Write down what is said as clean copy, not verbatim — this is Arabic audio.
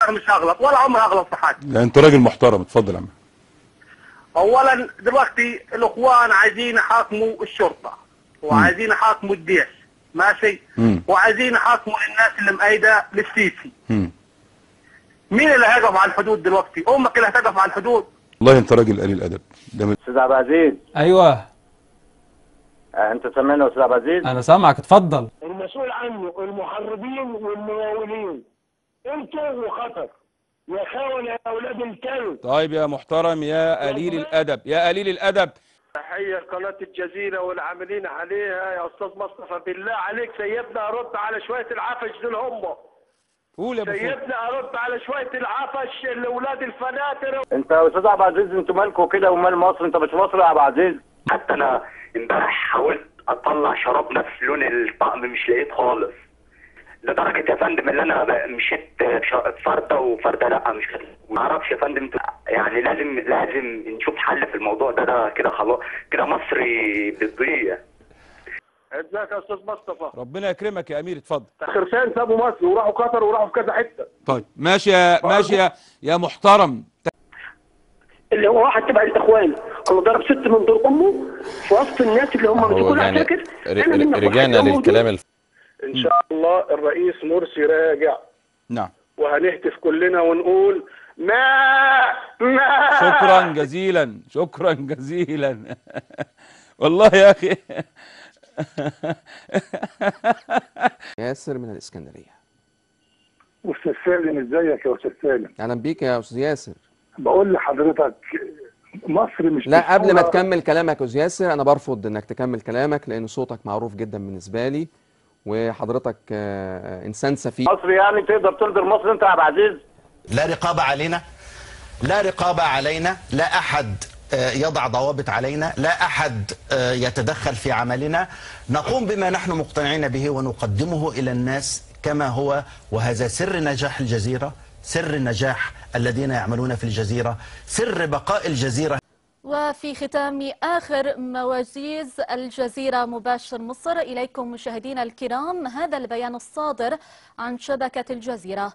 انا مش هغلط ولا عمري هغلط في حاجه. لا انت راجل محترم، اتفضل يا عم. اولا دلوقتي الاخوان عايزين يحاكموا الشرطه وعايزين يحاكموا الجيش، ماشي؟ وعايزين يحاكموا الناس اللي مأيده للسيسي. مين اللي هيقف على الحدود دلوقتي؟ امك اللي هتقف على الحدود؟ والله انت راجل قليل ادب. استاذ عبد العزيز. ايوه. انت سامعني يا استاذ عبد العزيز؟ انا سامعك، اتفضل. المسؤول عنه المحرضين والممولين انتوا وخطر يا خونه يا اولاد الكلب. طيب يا محترم يا قليل الادب، يا قليل الادب. تحيه قناه الجزيره والعاملين عليها يا استاذ مصطفى، بالله عليك سيبنا ارد على شويه العفش دول هم. قول يا ابو سيبنا ارد على شويه العفش اللي ولاد الفناتر. انت يا استاذ عبد العزيز انتوا مالكوا كده ومال مصر؟ انت مش مصري يا عبد العزيز. حتى انا امبارح حاولت اطلع شراب نفس لون الطقم مش لقيت خالص، لدرجه يا فندم اللي انا مشيت فرده وفرده لا مش ما اعرفش يا فندم. يعني لازم نشوف حل في الموضوع ده كده خلاص، كده مصري بتضيع. ازيك يا استاذ مصطفى؟ ربنا يكرمك يا امير، اتفضل. خرسان سابوا مصر وراحوا قطر وراحوا في كذا حته. طيب ماشي يا محترم. اللي هو واحد تبع الاخوان اللي ضرب ست من دور امه في وسط الناس اللي هم مسكوا يعني عساكر. رجعنا للكلام ان شاء الله الرئيس مرسي راجع. نعم. وهنهتف كلنا ونقول ما شكرا جزيلا، شكرا جزيلا. والله يا اخي. ياسر من الاسكندريه. استاذ سالم، ازيك يا استاذ سالم؟ اهلا بيك يا استاذ ياسر. بقول لحضرتك مصر مش لا قبل ما تكمل كلامك يا استاذ ياسر، انا برفض انك تكمل كلامك لان صوتك معروف جدا بالنسبه لي وحضرتك انسان سفيه. مصر يعني تقدر تقدر مصر انت يا عبد العزيز؟ لا رقابه علينا، لا رقابه علينا، لا احد يضع ضوابط علينا، لا أحد يتدخل في عملنا، نقوم بما نحن مقتنعين به ونقدمه إلى الناس كما هو، وهذا سر نجاح الجزيرة، سر نجاح الذين يعملون في الجزيرة، سر بقاء الجزيرة. وفي ختام آخر مواجيز الجزيرة مباشر مصر إليكم مشاهدينا الكرام هذا البيان الصادر عن شبكة الجزيرة.